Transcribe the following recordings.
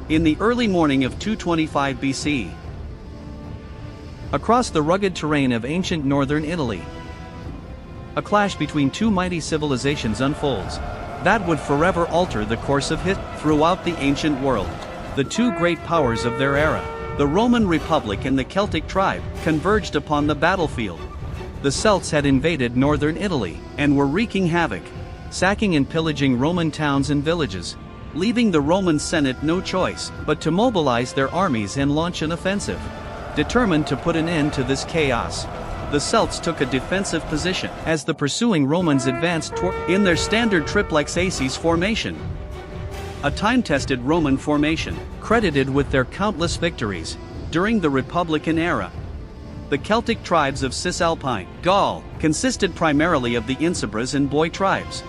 in the early morning of 225 BC. Across the rugged terrain of ancient northern Italy, a clash between two mighty civilizations unfolds that would forever alter the course of history throughout the ancient world. The two great powers of their era, the Roman Republic and the Celtic tribe, converged upon the battlefield. The Celts had invaded northern Italy and were wreaking havoc, sacking and pillaging Roman towns and villages, leaving the Roman Senate no choice but to mobilize their armies and launch an offensive. Determined to put an end to this chaos, the Celts took a defensive position as the pursuing Romans advanced in their standard triplex acies formation. A time-tested Roman formation, credited with their countless victories during the Republican era. The Celtic tribes of Cisalpine Gaul consisted primarily of the Insubres and Boii tribes.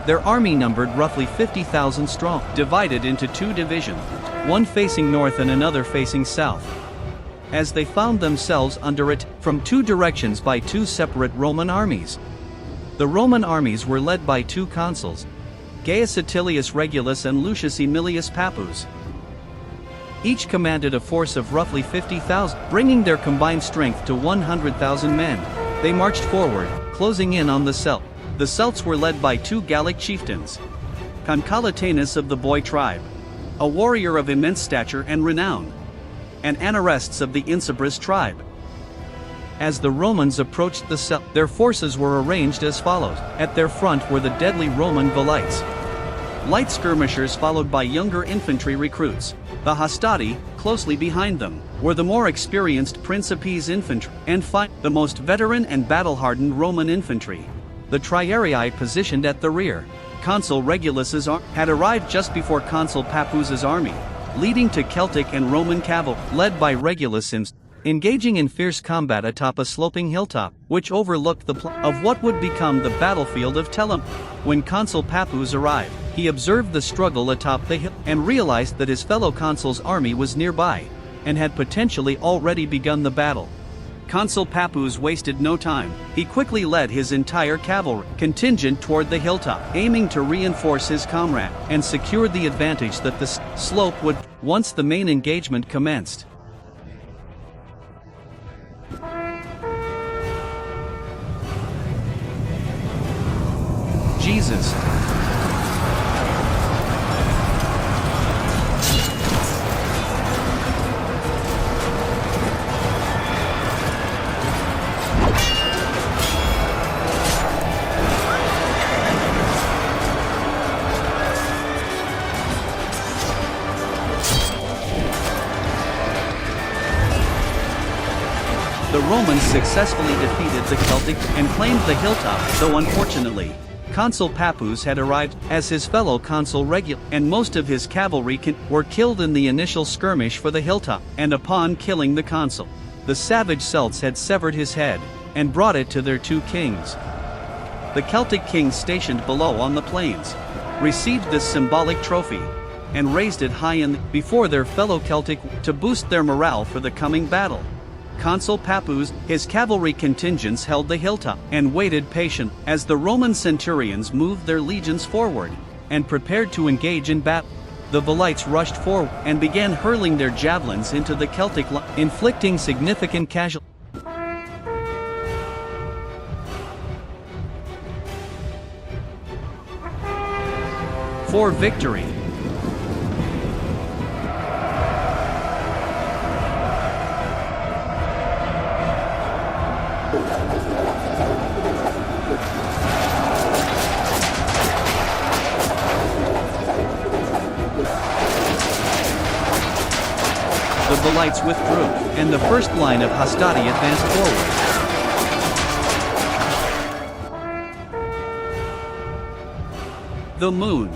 Their army numbered roughly 50,000 strong, divided into two divisions, one facing north and another facing south, as they found themselves under attack from two directions by two separate Roman armies. The Roman armies were led by two consuls, Gaius Atilius Regulus and Lucius Aemilius Pappus. Each commanded a force of roughly 50,000, bringing their combined strength to 100,000 men. They marched forward, closing in on the Celts. The Celts were led by two Gallic chieftains, Concalatanus of the Boii tribe, a warrior of immense stature and renown, and Anarestes of the Insubres tribe. As the Romans approached the Celts, their forces were arranged as follows. At their front were the deadly Roman Velites, light skirmishers followed by younger infantry recruits. The Hastati, closely behind them, were the more experienced Principes infantry, and the most veteran and battle-hardened Roman infantry. The Triarii positioned at the rear. Consul Regulus's army had arrived just before Consul Pappus's army, leading to Celtic and Roman cavalry, led by Regulus himself, engaging in fierce combat atop a sloping hilltop, which overlooked the of what would become the battlefield of Telamon. When Consul Pappus arrived, he observed the struggle atop the hill, and realized that his fellow consul's army was nearby, and had potentially already begun the battle. Consul Pappus wasted no time. He quickly led his entire cavalry contingent toward the hilltop, aiming to reinforce his comrade, and secure the advantage that the slope would, once the main engagement commenced. Jesus. The Romans successfully defeated the Celtic and claimed the hilltop, though unfortunately, Consul Pappus had arrived, as his fellow Consul Regulus, and most of his cavalry were killed in the initial skirmish for the hilltop, and upon killing the consul, the savage Celts had severed his head, and brought it to their two kings. The Celtic kings stationed below on the plains received this symbolic trophy, and raised it high before their fellow Celtic to boost their morale for the coming battle. Consul Pappus, his cavalry contingents held the hilltop, and waited patient, as the Roman centurions moved their legions forward, and prepared to engage in battle. The Velites rushed forward, and began hurling their javelins into the Celtic line, inflicting significant casualties. For victory. The Velites withdrew, and the first line of Hastati advanced forward. The moon.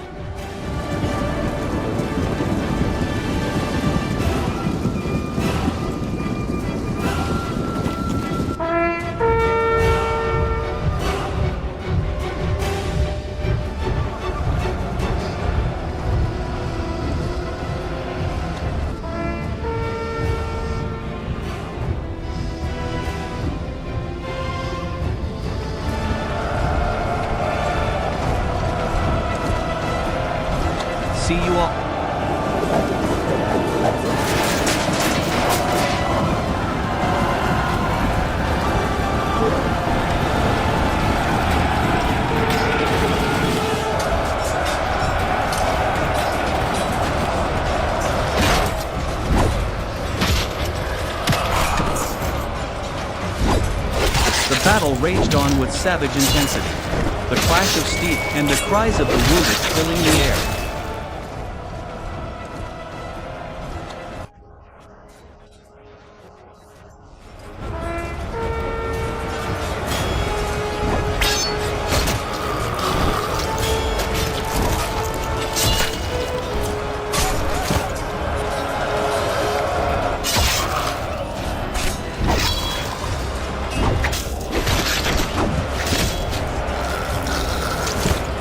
See you all. The battle raged on with savage intensity. The clash of steel and the cries of the wounded filling the air.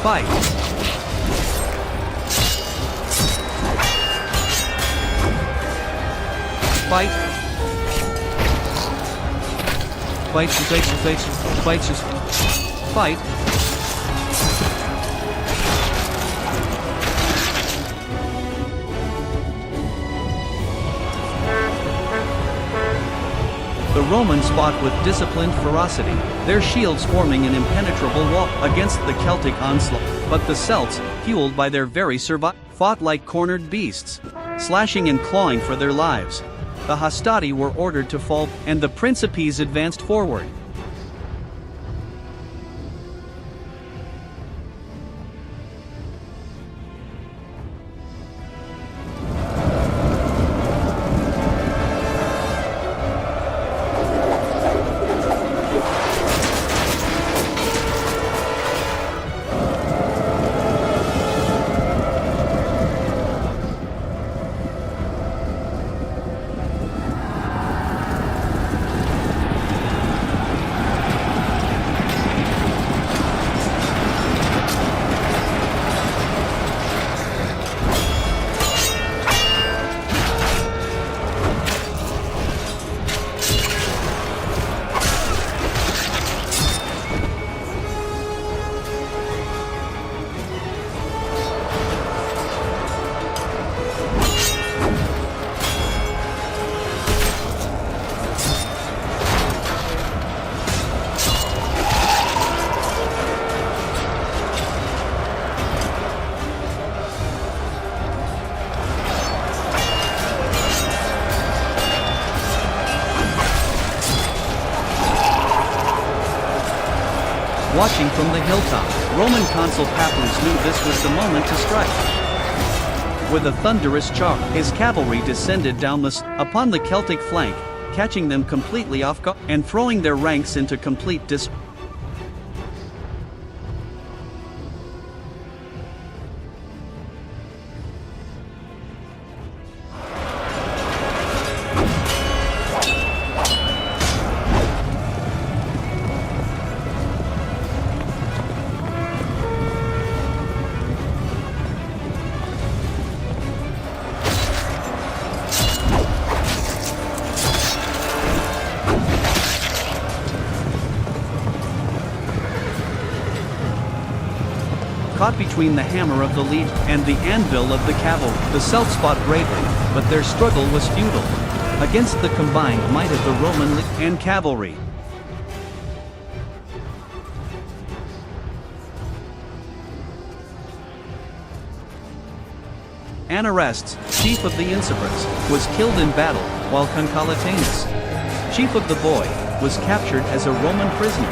Fight! Fight! Fight! Fight! The Romans fought with disciplined ferocity, their shields forming an impenetrable wall against the Celtic onslaught. But the Celts, fueled by their very survival, fought like cornered beasts, slashing and clawing for their lives. The Hastati were ordered to fall, and the Principes advanced forward. Watching from the hilltop, Roman Consul Papus knew this was the moment to strike. With a thunderous charge, his cavalry descended down upon the Celtic flank, catching them completely off guard and throwing their ranks into complete disorder. Caught between the hammer of the legion and the anvil of the cavalry, the Celts fought bravely, but their struggle was futile against the combined might of the Roman legion and cavalry. Anarestes, chief of the Insubrans, was killed in battle, while Concollatanus, chief of the Boii, was captured as a Roman prisoner.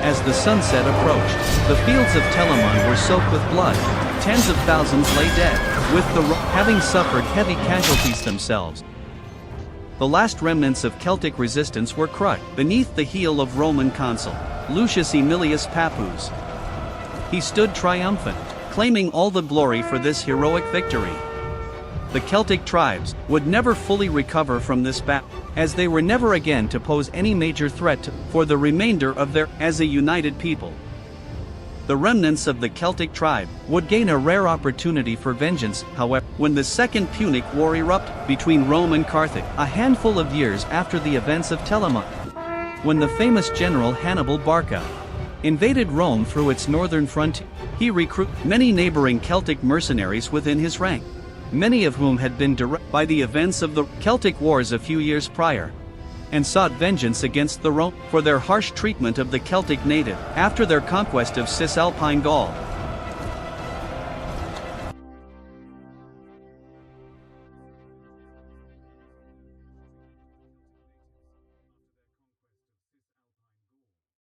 As the sunset approached, the fields of Telamon were soaked with blood. Tens of thousands lay dead, with the having suffered heavy casualties themselves. The last remnants of Celtic resistance were crushed beneath the heel of Roman consul Lucius Aemilius Papus. He stood triumphant, claiming all the glory for this heroic victory. The Celtic tribes would never fully recover from this battle, as they were never again to pose any major threat for the remainder of their as a united people. The remnants of the Celtic tribe would gain a rare opportunity for vengeance, however, when the Second Punic War erupted between Rome and Carthage, a handful of years after the events of Telamon. When the famous general Hannibal Barca invaded Rome through its northern frontier, he recruited many neighboring Celtic mercenaries within his rank, many of whom had been directed by the events of the Celtic Wars a few years prior, and sought vengeance against the Rome for their harsh treatment of the Celtic native after their conquest of Cisalpine Gaul.